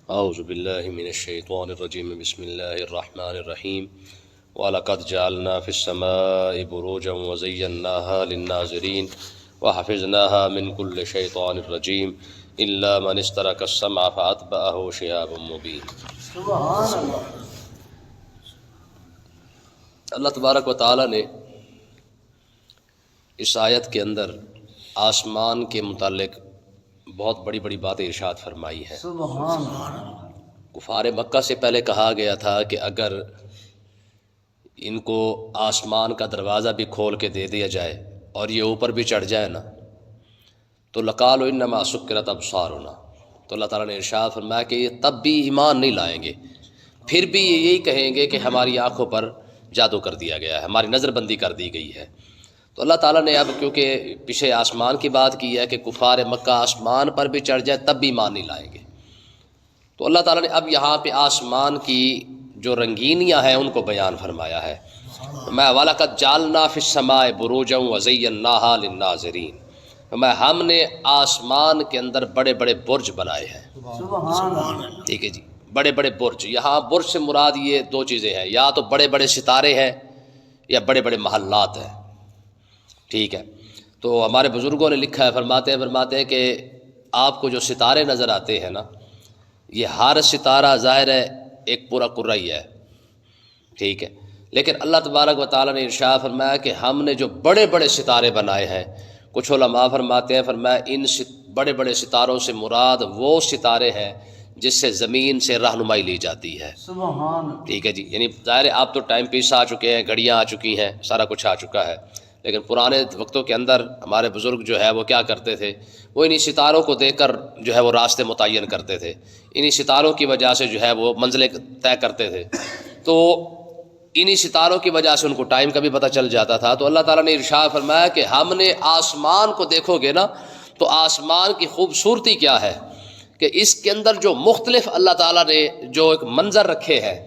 اعوذ باللہ من الشیطان الرجیم بسم اللہ الرحمن الرحیم وَلَقَدْ جَعَلْنَا فِي السَّمَاءِ بُرُوجًا وَزَيَّنَّاهَا لِلنَّاظِرِينَ وَحَفِظْنَاهَا مِنْ كُلِّ شَيْطَانٍ رَجِيمٍ إِلَّا مَنِ اسْتَرَكَ السَّمْعَ فَأَتْبَعَهُ شِهَابٌ مُبِينٌ۔ سبحان اللہ۔ اللہ تبارک و تعالی نے اس آیت کے اندر آسمان کے متعلق بہت بڑی بڑی باتیں ارشاد فرمائی ہیں۔ سبحان اللہ۔ کفار مکہ سے پہلے کہا گیا تھا کہ اگر ان کو آسمان کا دروازہ بھی کھول کے دے دیا جائے اور یہ اوپر بھی چڑھ جائے نا تو لقالوا انما سکرت ابصارنا، تو اللہ تعالیٰ نے ارشاد فرمایا کہ یہ تب بھی ایمان نہیں لائیں گے، پھر بھی یہ یہی کہیں گے کہ ہماری آنکھوں پر جادو کر دیا گیا ہے، ہماری نظر بندی کر دی گئی ہے۔ تو اللہ تعالیٰ نے اب کیونکہ پیچھے آسمان کی بات کی ہے کہ کفار مکہ آسمان پر بھی چڑھ جائے تب بھی ایمان نہیں لائیں گے، تو اللہ تعالیٰ نے اب یہاں پہ آسمان کی جو رنگینیاں ہیں ان کو بیان فرمایا ہے۔ میں وَلَقَدْ جَعَلْنَا فِي السَّمَاءِ بُرُوجًا وَزَيَّنَّاهَا لِلنَّاظِرِينَ، ہم نے آسمان کے اندر بڑے بڑے برج بنائے ہیں۔ سبحان اللہ۔ ٹھیک ہے جی، بڑے بڑے برج، یہاں برج سے مراد یہ دو چیزیں ہیں، یا تو بڑے بڑے ستارے ہیں یا بڑے بڑے محلات ہیں۔ ٹھیک ہے، تو ہمارے بزرگوں نے لکھا ہے، فرماتے ہیں کہ آپ کو جو ستارے نظر آتے ہیں نا، یہ ہر ستارہ ظاہر ہے ایک پورا کرہ ہی ہے، ٹھیک ہے، لیکن اللہ تبارک و تعالیٰ نے ارشاد فرمایا کہ ہم نے جو بڑے بڑے ستارے بنائے ہیں، کچھ علماء فرماتے ہیں فرمایا ان بڑے بڑے ستاروں سے مراد وہ ستارے ہیں جس سے زمین سے رہنمائی لی جاتی ہے۔ سبحان اللہ۔ ٹھیک ہے جی، یعنی ظاہر ہے آپ تو ٹائم پیس آ چکے ہیں، گھڑیاں آ چکی ہیں، سارا کچھ آ چکا ہے، لیکن پرانے وقتوں کے اندر ہمارے بزرگ جو ہے وہ کیا کرتے تھے، وہ انہی ستاروں کو دیکھ کر جو ہے وہ راستے متعین کرتے تھے، انہی ستاروں کی وجہ سے جو ہے وہ منزلیں طے کرتے تھے، تو انہی ستاروں کی وجہ سے ان کو ٹائم کا بھی پتہ چل جاتا تھا۔ تو اللہ تعالیٰ نے ارشاد فرمایا کہ ہم نے آسمان کو دیکھو گے نا تو آسمان کی خوبصورتی کیا ہے کہ اس کے اندر جو مختلف اللہ تعالیٰ نے جو ایک منظر رکھے ہیں،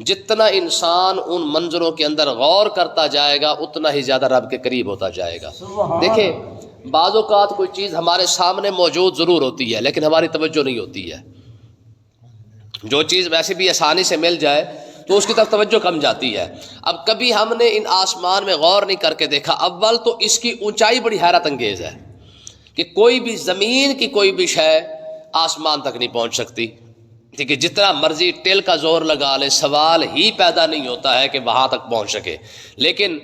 جتنا انسان ان منظروں کے اندر غور کرتا جائے گا اتنا ہی زیادہ رب کے قریب ہوتا جائے گا۔ دیکھیں بعض اوقات کوئی چیز ہمارے سامنے موجود ضرور ہوتی ہے لیکن ہماری توجہ نہیں ہوتی ہے، جو چیز ویسے بھی آسانی سے مل جائے تو اس کی طرف توجہ کم جاتی ہے۔ اب کبھی ہم نے ان آسمان میں غور نہیں کر کے دیکھا، اول تو اس کی اونچائی بڑی حیرت انگیز ہے کہ کوئی بھی زمین کی کوئی بھی شے آسمان تک نہیں پہنچ سکتی، ٹھیک ہے، جتنا مرضی ٹل کا زور لگا لے سوال ہی پیدا نہیں ہوتا ہے کہ وہاں تک پہنچ سکے، لیکن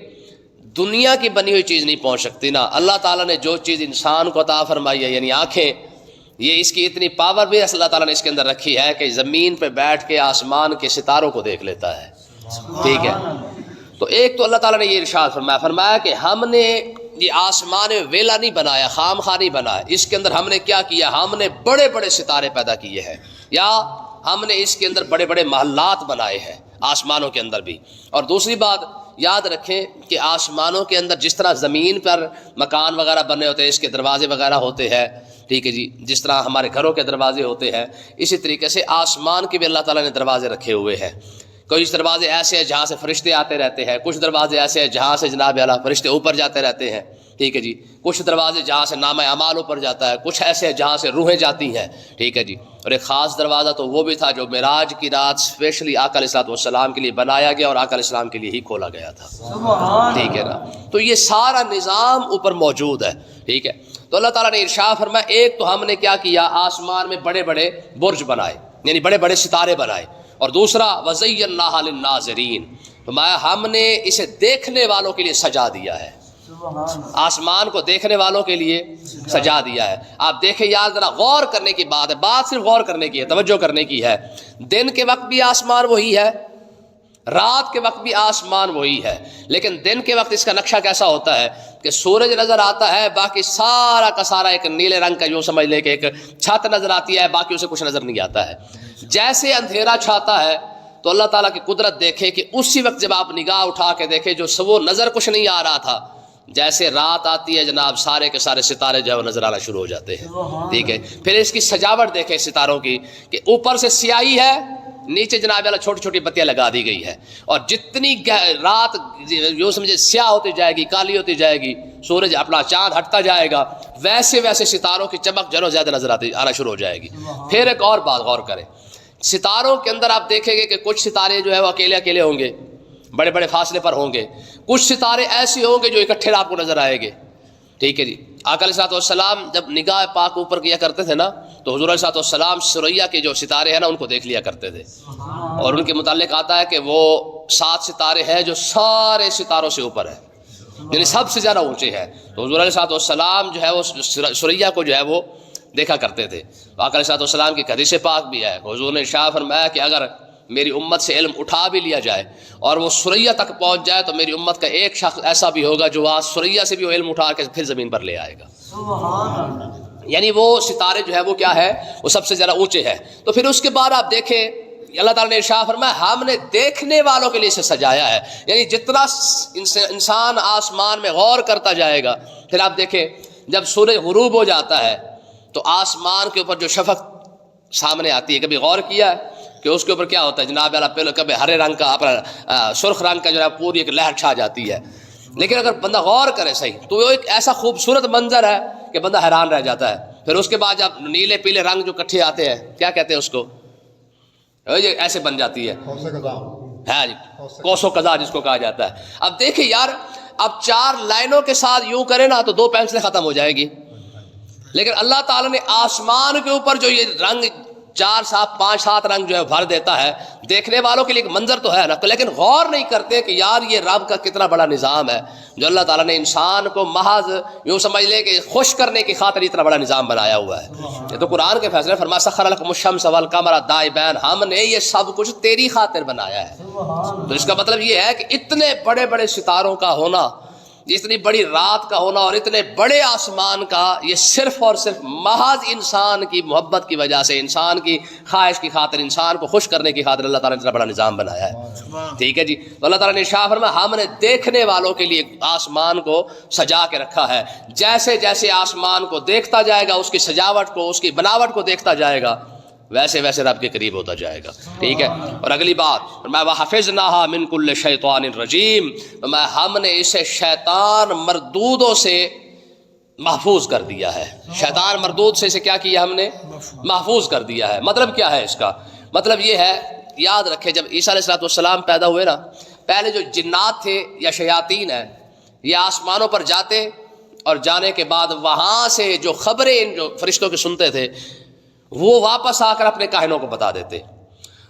دنیا کی بنی ہوئی چیز نہیں پہنچ سکتی نا۔ اللہ تعالیٰ نے جو چیز انسان کو عطا فرمائی ہے یعنی آنکھیں، یہ اس کی اتنی پاور بھی اللہ تعالیٰ نے اس کے اندر رکھی ہے کہ زمین پہ بیٹھ کے آسمان کے ستاروں کو دیکھ لیتا ہے، ٹھیک ہے۔ تو ایک تو اللہ تعالیٰ نے یہ ارشاد فرمایا کہ ہم نے یہ آسمان ویلا نہیں بنایا، خام خواہ نہیں بنایا، اس کے اندر ہم نے کیا کیا، ہم نے بڑے بڑے ستارے پیدا کیے ہیں، یا ہم نے اس کے اندر بڑے بڑے محلات بنائے ہیں آسمانوں کے اندر بھی۔ اور دوسری بات یاد رکھیں کہ آسمانوں کے اندر جس طرح زمین پر مکان وغیرہ بنے ہوتے ہیں، اس کے دروازے وغیرہ ہوتے ہیں، ٹھیک ہے جی، جس طرح ہمارے گھروں کے دروازے ہوتے ہیں، اسی طریقے سے آسمان کے بھی اللہ تعالیٰ نے دروازے رکھے ہوئے ہیں۔ کچھ دروازے ایسے ہیں جہاں سے فرشتے آتے رہتے ہیں، کچھ دروازے ایسے ہیں جہاں سے جناب اعلیٰ فرشتے اوپر جاتے رہتے ہیں، ٹھیک ہے جی، کچھ دروازے جہاں سے نامہ اعمال اوپر جاتا ہے، کچھ ایسے ہیں جہاں سے روحیں جاتی ہیں، ٹھیک ہے جی۔ اور ایک خاص دروازہ تو وہ بھی تھا جو معراج کی رات اسپیشلی آقا علیہ الصلوۃ والسلام کے لیے بنایا گیا اور آقا علیہ السلام کے لیے ہی کھولا گیا تھا، ٹھیک ہے نا۔ تو یہ سارا نظام اوپر موجود ہے، ٹھیک ہے۔ تو اللہ تعالیٰ نے ارشاد فرمایا ایک تو ہم نے کیا کیا، آسمان میں بڑے بڑے برج بنائے یعنی بڑے بڑے ستارے بنائے، اور دوسرا وَزَيَّنَّاهَا لِلنَّاظِرِينَ، فرمایا ہم نے اسے دیکھنے والوں کے لیے سجا دیا ہے، آسمان کو دیکھنے والوں کے لیے سجا دیا ہے۔ آپ دیکھیں یار ذرا غور کرنے کی بات ہے، بات صرف غور کرنے کی ہے، توجہ کرنے کی ہے۔ دن کے وقت بھی آسمان وہی ہے، رات کے وقت بھی آسمان وہی ہے، لیکن دن کے وقت اس کا نقشہ کیسا ہوتا ہے کہ سورج نظر آتا ہے، باقی سارا کا سارا ایک نیلے رنگ کا، یوں سمجھ لے کہ ایک چھت نظر آتی ہے، باقی اسے کچھ نظر نہیں آتا ہے۔ جیسے اندھیرا چھاتا ہے تو اللہ تعالیٰ کی قدرت دیکھے کہ اسی وقت جب آپ نگاہ اٹھا کے دیکھیں جو وہ نظر کچھ نہیں آ رہا تھا، جیسے رات آتی ہے جناب سارے کے سارے ستارے جو ہے وہ نظر آنا شروع ہو جاتے ہیں، ٹھیک ہے۔ پھر اس کی سجاوٹ دیکھیں ستاروں کی کہ اوپر سے سیاہی ہے، نیچے جناب والا چھوٹی چھوٹی بتیاں لگا دی گئی ہے، اور جتنی رات یوں سمجھے سیاہ ہوتی جائے گی، کالی ہوتی جائے گی، سورج اپنا چاند ہٹتا جائے گا، ویسے ویسے ستاروں کی چمک جو زیادہ نظر آنا شروع ہو جائے گی۔ پھر ایک اور بات غور کریں ستاروں کے اندر آپ دیکھیں گے کہ کچھ ستارے جو ہے وہ اکیلے اکیلے ہوں گے، بڑے بڑے فاصلے پر ہوں گے، کچھ ستارے ایسے ہوں گے جو اکٹھے آپ کو نظر آئیں گے. ٹھیک ہے جی. آقا علیہ السلام جب نگاہ پاک اوپر کیا کرتے تھے نا تو حضور علیہ السلام سریا کے جو ستارے ہیں نا ان کو دیکھ لیا کرتے تھے، اور ان کے متعلق آتا ہے کہ وہ 7 ستارے ہیں جو سارے ستاروں سے اوپر ہے، یعنی سب سے زیادہ اونچے ہیں. تو حضور علیہ السلام جو ہے وہ سریا کو جو ہے وہ دیکھا کرتے تھے. آقا علیہ السلام کی حدیث پاک بھی ہے، حضور نے ارشاد فرمایا کہ اگر میری امت سے علم اٹھا بھی لیا جائے اور وہ سریا تک پہنچ جائے تو میری امت کا ایک شخص ایسا بھی ہوگا جو وہاں سریا سے بھی وہ علم اٹھا کے پھر زمین پر لے آئے گا. سبحان اللہ. یعنی وہ ستارے جو ہے وہ کیا ہے، وہ سب سے زیادہ اونچے ہیں. تو پھر اس کے بعد آپ دیکھیں اللہ تعالیٰ نے ارشاد فرمایا ہم نے دیکھنے والوں کے لیے اسے سجایا ہے. یعنی جتنا انسان آسمان میں غور کرتا جائے گا، پھر آپ دیکھیں جب سورج غروب ہو جاتا ہے تو آسمان کے اوپر جو شفق سامنے آتی ہے، کبھی غور کیا ہے کہ اس کے اوپر کیا ہوتا ہے جناب اللہ، پہلے کبھی ہرے رنگ کا اپنا سرخ رنگ کا جو ہے پوری ایک لہر چھا جاتی ہے، لیکن اگر بندہ غور کرے صحیح تو وہ ایک ایسا خوبصورت منظر ہے کہ بندہ حیران رہ جاتا ہے. پھر اس کے بعد جب نیلے پیلے رنگ جو کٹھے آتے ہیں، کیا کہتے ہیں اس کو، ایسے بن جاتی ہے، ہاں جی کوس و قزا جس کو کہا جاتا ہے. اب دیکھیں یار، اب 4 لائنوں کے ساتھ یوں کرے نا تو 2 پینسلیں ختم ہو جائے گی، لیکن اللہ تعالیٰ نے آسمان کے اوپر جو یہ رنگ 4 7 5 7 رنگ جو ہے بھر دیتا ہے، دیکھنے والوں کے لیے ایک منظر تو ہے نا، لیکن غور نہیں کرتے کہ یار یہ رب کا کتنا بڑا نظام ہے جو اللہ تعالیٰ نے انسان کو محض یوں سمجھ لے کہ خوش کرنے کی خاطر اتنا بڑا نظام بنایا ہوا ہے. یہ تو قرآن کے فیصلے فرما سخر لکم الشمس والقمر دائبین، ہم نے یہ سب کچھ تیری خاطر بنایا ہے. تو اس کا مطلب یہ ہے کہ اتنے بڑے بڑے ستاروں کا ہونا، اتنی بڑی رات کا ہونا اور اتنے بڑے آسمان کا، یہ صرف اور صرف محض انسان کی محبت کی وجہ سے، انسان کی خواہش کی خاطر، انسان کو خوش کرنے کی خاطر اللہ تعالیٰ نے اتنا بڑا نظام بنایا ہے. ٹھیک ہے جی. تو اللہ تعالیٰ نے ارشاد فرمایا ہم نے دیکھنے والوں کے لیے آسمان کو سجا کے رکھا ہے. جیسے جیسے آسمان کو دیکھتا جائے گا، اس کی سجاوٹ کو، اس کی بناوٹ کو دیکھتا جائے گا، ویسے ویسے رب کے قریب ہوتا جائے گا. ٹھیک ہے. اور اگلی بات میں وَحَفِظْنَاهَا مِن كُلِّ شَيْطَانٍ رَجِيمٍ، میں ہم نے اسے شیطان مردودوں سے محفوظ کر دیا ہے. شیطان مردود سے اسے کیا کیا ہم نے؟ محفوظ کر دیا ہے. مطلب کیا ہے اس کا؟ مطلب یہ ہے، یاد رکھے جب عیسیٰ علیہ السلام پیدا ہوئے نا، پہلے جو جنات تھے یا شیاطین ہیں یہ آسمانوں پر جاتے اور جانے کے بعد وہاں سے جو خبریں ان جو فرشتوں کے سنتے تھے وہ واپس آ کر اپنے کاہنوں کو بتا دیتے،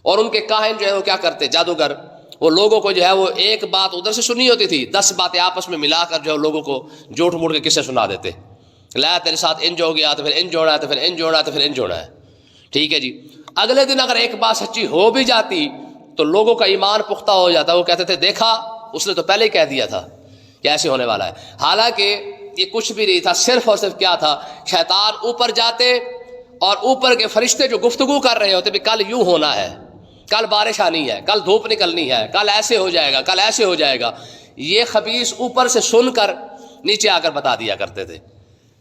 اور ان کے کاہن جو ہے وہ کیا کرتے، جادوگر، وہ لوگوں کو جو ہے وہ ایک بات ادھر سے سنی ہوتی تھی، 10 باتیں آپس میں ملا کر جو ہے لوگوں کو جھوٹ موٹ کے قصے سنا دیتے. لا تیرے ساتھ انج ہو گیا تو پھر انج ہونا ہے، تو پھر انج ہونا ہے، تو پھر انج ہونا ہے. ٹھیک ہے جی. اگلے دن اگر ایک بات سچی ہو بھی جاتی تو لوگوں کا ایمان پختہ ہو جاتا، وہ کہتے تھے دیکھا اس نے تو پہلے ہی کہہ دیا تھا کہ ایسے ہونے والا ہے. حالانکہ یہ کچھ بھی نہیں تھا، صرف اور صرف کیا تھا، شیطان اوپر جاتے اور اوپر کے فرشتے جو گفتگو کر رہے ہوتے بھی کل یوں ہونا ہے، کل بارش آنی ہے، کل دھوپ نکلنی ہے، کل ایسے ہو جائے گا، کل ایسے ہو جائے گا. یہ خبیث اوپر سے سن کر نیچے آ کر بتا دیا کرتے تھے.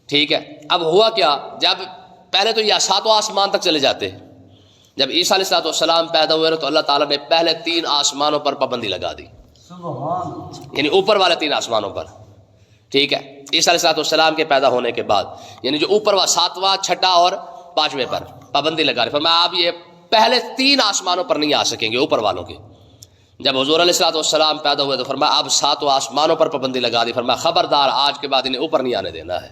ٹھیک ہے. اب ہوا کیا، جب پہلے تو یہ 7 آسمان تک چلے جاتے، جب عیسیٰ علیہ السلام پیدا ہوئے تو اللہ تعالیٰ نے پہلے 3 آسمانوں پر پابندی لگا دی، یعنی اوپر والے 3 آسمانوں پر. ٹھیک ہے. عیسیٰ علیہ السلام کے پیدا ہونے کے بعد یعنی جو اوپر وا 7واں 6ٹھا اور 5ویں پر پابندی لگا رہے. فرمایا آپ یہ پہلے 3 آسمانوں پر نہیں آ سکیں گے اوپر والوں کے. جب حضور علیہ السلام پیدا ہوئے تو فرمایا اب 7 آسمانوں پر پابندی لگا دی. فرمایا خبردار آج کے بعد انہیں اوپر نہیں آنے دینا ہے.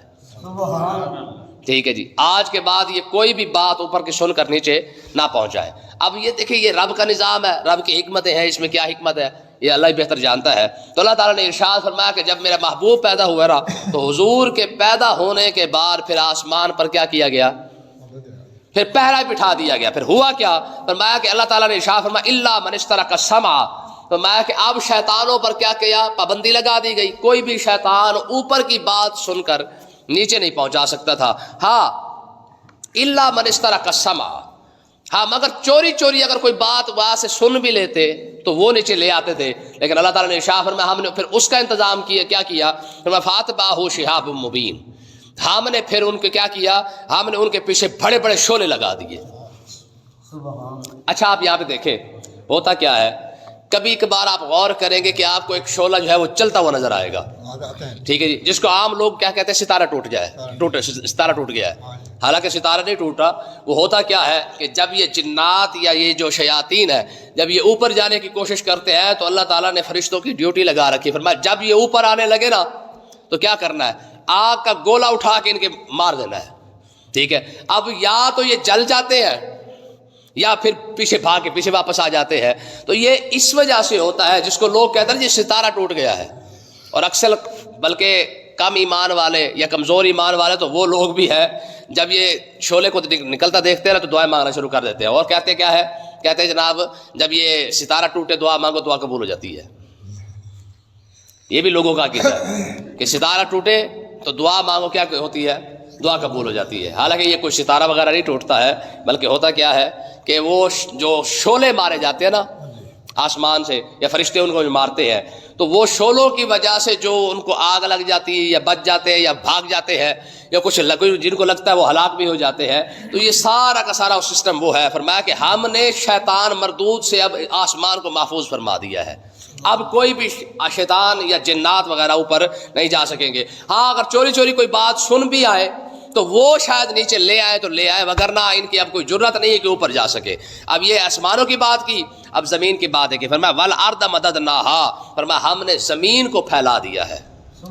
ٹھیک ہے جی. آج کے بعد یہ کوئی بھی بات اوپر کی سن کر نیچے نہ پہنچائے. اب یہ دیکھیں یہ رب کا نظام ہے، رب کی حکمتیں ہیں، اس میں کیا حکمت ہے یہ اللہ ہی بہتر جانتا ہے. تو اللہ تعالیٰ نے ارشاد فرمایا کہ جب میرا محبوب پیدا ہوا نا تو حضور کے پیدا ہونے کے بعد پھر آسمان پر کیا کیا گیا، پھر پہرا بٹھا دیا گیا. پھر ہوا کیا، فرمایا کہ اللہ تعالیٰ نے ارشاد فرمایا الا من استرق السمع، فرمایا کہ اب شیطانوں پر کیا کیا، پابندی لگا دی گئی. کوئی بھی شیطان اوپر کی بات سن کر نیچے نہیں پہنچا سکتا تھا. ہاں الا من استرق السمع، ہاں مگر چوری چوری اگر کوئی بات وہاں سے سن بھی لیتے تو وہ نیچے لے آتے تھے. لیکن اللہ تعالیٰ نے ارشاد فرمایا ہم نے پھر اس کا انتظام کیا. کیا کیا، فرمایا فاتبعہ شہاب مبین، ہم نے پھر ان کو کیا کیا، ہم نے ان کے پیچھے بڑے بڑے شعلے لگا دیے. اچھا آپ یہاں پہ دیکھیں ہوتا کیا ہے، کبھی کبھار آپ غور کریں گے کہ آپ کو ایک شعلہ جو ہے وہ چلتا ہوا نظر آئے گا. ٹھیک ہے جی. جس کو عام لوگ کیا کہتے ہیں ستارہ ٹوٹ جائے، ستارہ ٹوٹ گیا ہے. حالانکہ ستارہ نہیں ٹوٹا. وہ ہوتا کیا ہے کہ جب یہ جنات یا یہ جو شیاطین ہے جب یہ اوپر جانے کی کوشش کرتے ہیں تو اللہ تعالیٰ نے فرشتوں کی ڈیوٹی لگا رکھی. فرمایا جب یہ اوپر آنے لگے نا تو کیا کرنا ہے, آگ کا گولا اٹھا کے ان کے مار دینا ہے. ٹھیک ہے, اب یا تو یہ جل جاتے ہیں یا پھر پیچھے بھاگ کے پیچھے واپس آ جاتے ہیں. تو یہ اس وجہ سے ہوتا ہے جس کو لوگ کہتے ہیں یہ ستارہ ٹوٹ گیا ہے. اور اکثر بلکہ کم ایمان والے یا کمزور ایمان والے تو وہ لوگ بھی ہیں جب یہ شعلے کو نکلتا دیکھتے ہیں نا تو دعائیں مانگنا شروع کر دیتے ہیں اور کہتے کیا ہے, کہتے ہیں جناب جب یہ ستارہ ٹوٹے دعا مانگو دعا قبول ہو جاتی ہے. یہ بھی لوگوں کا عقیدہ ہے کہ ستارہ ٹوٹے تو دعا مانگو کیا ہوتی ہے, دعا قبول ہو جاتی ہے. حالانکہ یہ کوئی ستارہ وغیرہ نہیں ٹوٹتا ہے بلکہ ہوتا کیا ہے کہ وہ جو شعلے مارے جاتے ہیں نا آسمان سے یا فرشتے ان کو مارتے ہیں تو وہ شعلوں کی وجہ سے جو ان کو آگ لگ جاتی ہے یا بچ جاتے ہیں یا بھاگ جاتے ہیں یا کچھ جن کو لگتا ہے وہ ہلاک بھی ہو جاتے ہیں. تو یہ سارا کا سارا سسٹم وہ ہے. فرمایا کہ ہم نے شیطان مردود سے اب آسمان کو محفوظ فرما دیا ہے. اب کوئی بھی شیطان یا جنات وغیرہ اوپر نہیں جا سکیں گے. ہاں اگر چوری چوری کوئی بات سن بھی آئے تو وہ شاید نیچے لے آئے تو لے آئے, وگرنہ ان کی اب کوئی جرت نہیں ہے کہ اوپر جا سکے. اب یہ آسمانوں کی بات کی, اب زمین کی بات ہے کہ فرمایا والارض مددناها, فرمایا ہم نے زمین کو پھیلا دیا ہے.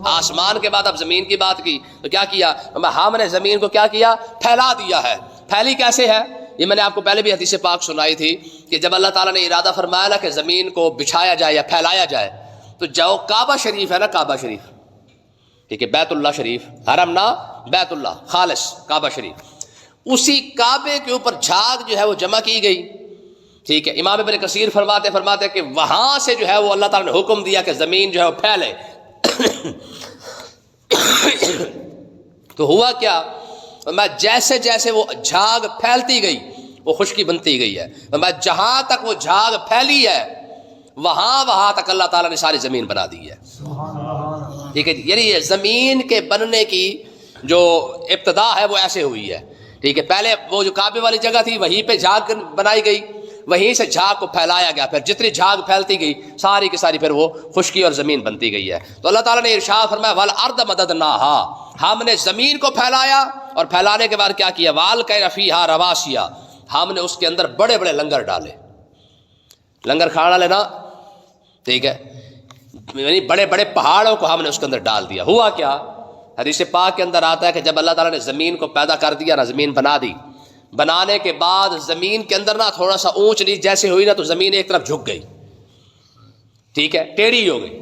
آسمان کے بعد اب زمین کی بات کی تو کیا کیا, ہم نے زمین کو کیا کیا, پھیلا دیا ہے. پھیلی کیسے ہے یہ میں نے آپ کو پہلے بھی حدیث پاک سنائی تھی کہ جب اللہ تعالیٰ نے ارادہ فرمایا نا کہ زمین کو بچھایا جائے یا پھیلایا جائے تو جو کعبہ شریف ہے نا, کعبہ شریف ٹھیک ہے, بیت اللہ شریف, حرم نہ بیت اللہ خالص کعبہ شریف, اسی کعبے کے اوپر جھاگ جو ہے وہ جمع کی گئی. ٹھیک ہے, امام ابن کثیر فرماتے کہ وہاں سے جو ہے وہ اللہ تعالیٰ نے حکم دیا کہ زمین جو ہے وہ پھیلے. تو ہوا کیا, میں جیسے جیسے وہ جھاگ پھیلتی گئی وہ خشکی بنتی گئی ہے. میں جہاں تک وہ جھاگ پھیلی ہے وہاں تک اللہ تعالیٰ نے ساری زمین بنا دی ہے. ٹھیک ہے, یعنی یہ زمین کے بننے کی جو ابتدا ہے وہ ایسے ہوئی ہے. ٹھیک ہے, پہلے وہ جو کعبے والی جگہ تھی وہیں پہ جھاگ بنائی گئی, وہیں سے جھاگ کو پھیلایا گیا, پھر جتنی جھاگ پھیلتی گئی ساری کی ساری پھر وہ خشکی اور زمین بنتی گئی ہے. تو اللہ تعالیٰ نے ارشاد فرمایا والارض مددناها, ہم نے زمین کو پھیلایا اور پھیلانے کے بعد کیا کیا, والقینا فیہا رواسیا, ہم نے اس کے اندر بڑے بڑے لنگر ڈالے. لنگر کھانا لینا ٹھیک ہے, یعنی بڑے بڑے پہاڑوں کو ہم نے اس کے اندر ڈال دیا. ہوا کیا, حدیث پاک کے اندر آتا ہے کہ جب اللہ تعالیٰ نے زمین کو پیدا کر دیا نا, زمین بنا دی, بنانے کے بعد زمین کے اندر نا تھوڑا سا اونچ نیچ جیسے ہوئی نا تو زمین ایک طرف جھک گئی. ٹھیک ہے, ٹیڑھی ہو گئی.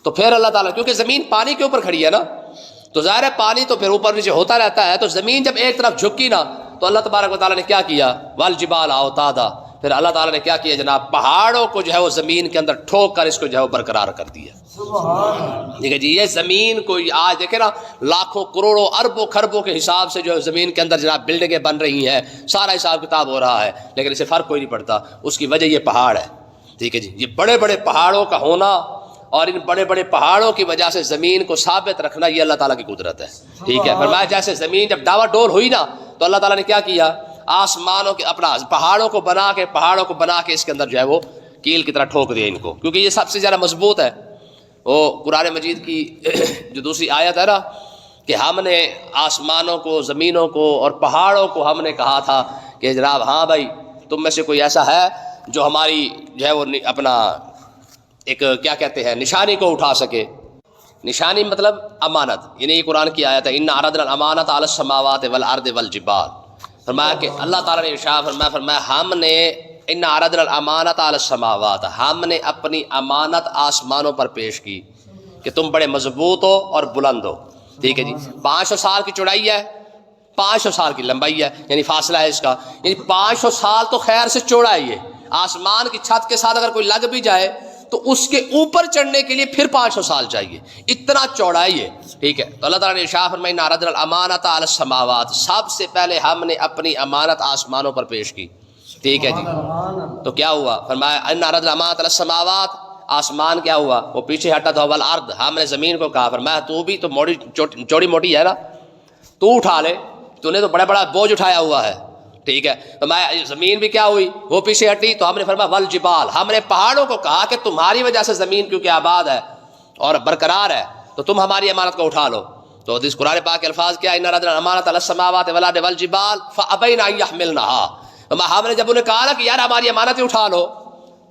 تو پھر اللہ تعالیٰ, کیونکہ زمین پانی کے اوپر کھڑی ہے نا تو ظاہر ہے پانی تو پھر اوپر نیچے ہوتا رہتا ہے, تو زمین جب ایک طرف جھکی نا تو اللہ تبارک و تعالیٰ نے کیا کیا, والجبال اوتادا, پھر اللہ تعالیٰ نے کیا کیا جناب, پہاڑوں کو جو ہے وہ زمین کے اندر ٹھوک کر اس کو جو ہے وہ برقرار کر دیا. ٹھیک ہے جی, یہ زمین کو آج دیکھیں نا لاکھوں کروڑوں اربوں خربوں کے حساب سے جو ہے زمین کے اندر جناب بلڈنگیں بن رہی ہیں, سارا حساب کتاب ہو رہا ہے, لیکن اسے فرق کوئی نہیں پڑتا. اس کی وجہ یہ پہاڑ ہے. ٹھیک ہے جی, یہ بڑے بڑے پہاڑوں کا ہونا اور ان بڑے بڑے پہاڑوں کی وجہ سے زمین کو ثابت رکھنا یہ اللہ تعالیٰ کی قدرت ہے. ٹھیک ہے, فرمایا جیسے زمین جب ڈاوا ڈول ہوئی نا تو اللہ تعالیٰ نے کیا کیا, آسمانوں کے اپنا پہاڑوں کو بنا کے اس کے اندر جو ہے وہ کیل کی طرح ٹھوک دیا ان کو, کیونکہ یہ سب سے زیادہ مضبوط ہے. وہ قرآن مجید کی جو دوسری آیت ہے نا کہ ہم نے آسمانوں کو, زمینوں کو اور پہاڑوں کو ہم نے کہا تھا کہ جناب ہاں بھائی تم میں سے کوئی ایسا ہے جو ہماری جو ہے وہ اپنا ایک کیا کہتے ہیں نشانی کو اٹھا سکے. نشانی مطلب امانت, یعنی یہ قرآن کی آیت ہے, ان عرضنا الامانۃ علی السماوات والارض والجبال. فرمایا کہ اللہ تعالیٰ نے ارشاد فرمایا ہم نے ان عرضنا الامانۃ علی السماوات, ہم نے اپنی امانت آسمانوں پر پیش کی کہ تم بڑے مضبوط ہو اور بلند ہو. ٹھیک ہے جی, 500 سال کی چوڑائی ہے, 500 سال کی لمبائی ہے, یعنی فاصلہ ہے اس کا, یعنی 500 سال تو خیر سے چوڑا ہے. یہ آسمان کی چھت کے ساتھ اگر کوئی لگ بھی جائے تو اس کے اوپر چڑھنے کے لیے پھر 500 سال چاہیے, اتنا چوڑا ہے یہ. ٹھیک ہے, تو اللہ تعالیٰ نے ارشاد فرمایا ان عرضنا الامانۃ علی السماوات, سب سے پہلے ہم نے اپنی امانت آسمانوں پر پیش کی. ٹھیک ہے جی, تو کیا ہوا, فرمایا ان عرضنا الامانۃ علی السماوات, آسمان کیا ہوا وہ پیچھے ہٹا تھا, والارض, ہم نے زمین کو کہا, فرمایا تو بھی تو چوڑی موٹی ہے نا, تو اٹھا لے, تو نے تو بڑا بڑا بوجھ اٹھایا ہوا ہے. ٹھیک ہے, فرمایا زمین بھی کیا ہوئی وہ پیچھے ہٹی, تو ہم نے فرمایا والجبال, ہم نے پہاڑوں کو کہا کہ تمہاری وجہ سے زمین کیونکہ آباد ہے اور برقرار ہے تو تم ہماری امانت کو اٹھا لو. تو اس قرآن پاک کے الفاظ کیا؟ ان اردنا امانۃ علی السماوات والارض والجبال فابین ان یحملنها، ہم نے جب انہیں کہا نا کہ یار ہماری امانتیں اٹھا لو،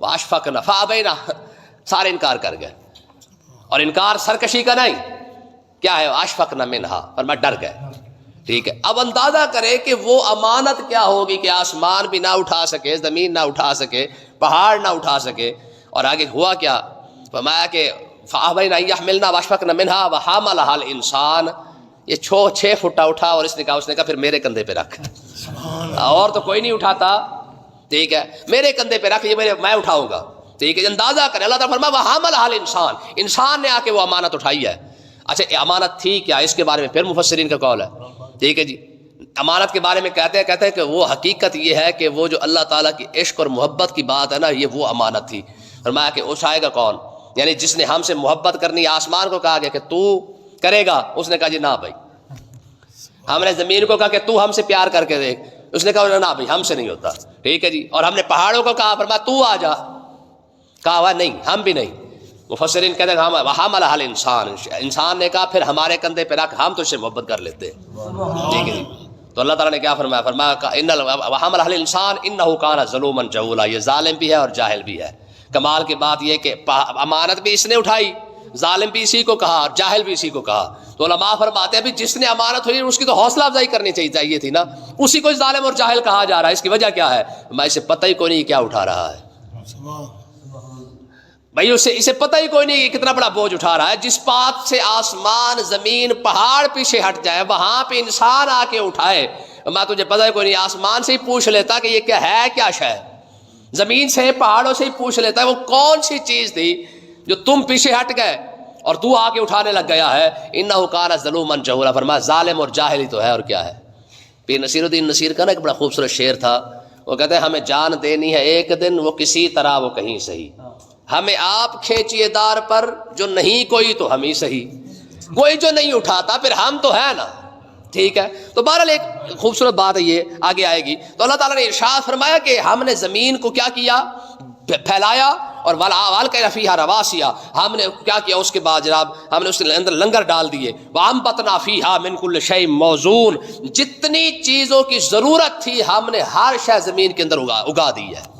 واشفقنا فابین، سارے انکار کر گئے. اور انکار سرکشی کا نہیں، کیا ہے؟ اشفقنا منہا، اور میں ڈر گئے. ٹھیک ہے، اب اندازہ کرے کہ وہ امانت کیا ہوگی کہ آسمان بھی نہ اٹھا سکے، زمین نہ اٹھا سکے، پہاڑ نہ اٹھا سکے. اور آگے ہوا کیا؟ فرمایا کہ فابین ان یحملنها واشفقنا منها وحملها الانسان، یہ 6 فٹا اٹھا اور اس نے کہا پھر میرے کندھے پہ رکھ، اور تو کوئی نہیں اٹھاتا. ٹھیک ہے، میرے کندھے پہ رکھ، یہ میں اٹھاؤں گا. ٹھیک ہے، اندازہ کریں، اللہ تعالیٰ فرمایا وحملها الانسان، انسان نے آ کے وہ امانت اٹھائی ہے. اچھا امانت تھی کیا؟ اس کے بارے میں پھر مفسرین کا قول ہے. ٹھیک ہے جی، امانت کے بارے میں کہتے ہیں کہ وہ حقیقت یہ ہے کہ وہ جو اللہ تعالیٰ کی عشق اور محبت کی بات ہے نا، یہ وہ امانت تھی. فرمایا کہ اٹھائے گا کون؟ یعنی جس نے ہم سے محبت کرنی، آسمان کو کہا گیا کہ تو کرے گا، اس نے کہا جی نہ بھائی. ہم نے زمین کو کہا کہ تو ہم سے پیار کر کے دیکھ، اس نے کہا نہ بھائی ہم سے نہیں ہوتا. ٹھیک ہے جی، اور ہم نے پہاڑوں کو کہا، فرمایا تو آ جا، کہا ہوا نہیں ہم بھی نہیں. مفسرین کہتے ہیں ہم وحملها الانسان، انسان نے کہا پھر ہمارے کندھے پہ رکھ، ہم تو اس سے محبت کر لیتے. ٹھیک ہے جی، تو اللہ تعالیٰ نے کیا فرمایا؟ وحملها الانسان انه كان ظلوما جهولا، یہ ظالم بھی ہے اور جاہل بھی ہے. کمال کی بات یہ کہ امانت بھی اس نے اٹھائی، ظالم بھی اسی کو کہا اور جاہل بھی اسی کو کہا. تو علماء فرماتے ہیں جس نے امانت ہوئی اس کی تو حوصلہ افزائی کرنی چاہیے تھی نا، اسی کو ظالم اور جاہل کہا جا رہا ہے. اس کی وجہ کیا ہے؟ میں اسے پتہ ہی کوئی نہیں کیا اٹھا رہا ہے بھائی، اسے پتہ ہی کوئی نہیں کہ کتنا بڑا بوجھ اٹھا رہا ہے. جس بات سے آسمان زمین پہاڑ پیچھے ہٹ جائے، وہاں پہ انسان آ کے اٹھائے. میں تجھے پتہ ہی کوئی نہیں، آسمان سے ہی پوچھ لیتا کہ یہ کیا ہے، کیا شے، زمین سے پہاڑوں سے ہی پوچھ لیتا ہے وہ کون سی چیز تھی جو تم پیچھے ہٹ گئے اور تو آ کے اٹھانے لگ گیا ہے. انہ کان ظلوما جہولا، فرمایا ظالم اور جاہل ہی تو ہے، اور کیا ہے. پیر نصیر الدین نصیر کا نا ایک بڑا خوبصورت شعر تھا، وہ کہتے ہیں ہمیں جان دینی ہے ایک دن، وہ کسی طرح وہ کہیں صحیح، ہمیں آپ کھینچیے دار پر، جو نہیں کوئی تو ہم ہی صحیح، کوئی جو نہیں اٹھاتا پھر ہم تو ہے نا. ٹھیک ہے، تو بہرحال ایک خوبصورت بات ہے، یہ آگے آئے گی. تو اللہ تعالیٰ نے ارشاد فرمایا کہ ہم نے زمین کو کیا کیا؟ پھیلایا، اور وَالْقَيْنَ فِيهَا رَوَاسِيَ، ہم نے کیا کیا اس کے بعد جناب؟ ہم نے اس کے اندر لنگر ڈال دیے. وَأَنبَتْنَا فِيهَا مِن كُلِّ شَيْءٍ مَوْزُونٍ، جتنی چیزوں کی ضرورت تھی ہم نے ہر شے زمین کے اندر اگا دی ہے.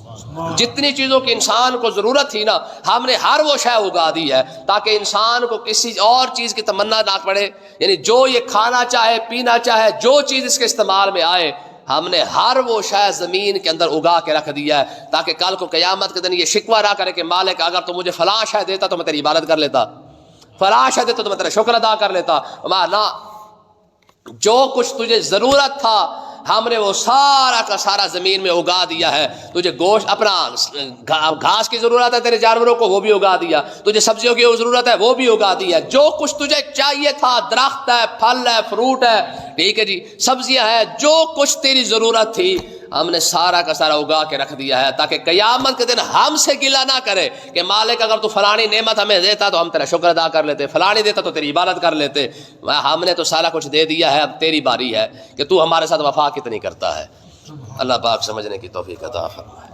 جتنی چیزوں کی انسان کو ضرورت تھی نا، ہم نے ہر وہ شے اگا دی ہے تاکہ انسان کو کسی اور چیز کی تمنا نہ پڑے. یعنی جو یہ کھانا چاہے، پینا چاہے، جو چیز اس کے استعمال میں آئے، ہم نے ہر وہ شے زمین کے اندر اگا کے رکھ دیا ہے تاکہ کل کو قیامت کے دن یہ شکوہ نہ کرے کہ مالک اگر تو مجھے فلاں شے دیتا تو میں تیری عبادت کر لیتا، فلاں شے دیتا تو میں تیرا شکر ادا کر لیتا. نہ، جو کچھ تجھے ضرورت تھا ہم نے وہ سارا کا سارا زمین میں اگا دیا ہے. تجھے گوشت، اپنا گھاس کی ضرورت ہے تیرے جانوروں کو، وہ بھی اگا دیا. تجھے سبزیوں کی ضرورت ہے، وہ بھی اگا دیا. جو کچھ تجھے چاہیے تھا، درخت ہے، پھل ہے، فروٹ ہے، ٹھیک ہے جی، سبزیاں ہیں، جو کچھ تیری ضرورت تھی ہم نے سارا کا سارا اگا کے رکھ دیا ہے تاکہ قیامت کے دن ہم سے گلہ نہ کرے کہ مالک اگر تو فلانی نعمت ہمیں دیتا تو ہم تیرا شکر ادا کر لیتے، فلانی دیتا تو تیری عبادت کر لیتے. ہم نے تو سارا کچھ دے دیا ہے، اب تیری باری ہے کہ تو ہمارے ساتھ وفا کتنی کرتا ہے. اللہ پاک سمجھنے کی توفیق عطا فرمائے.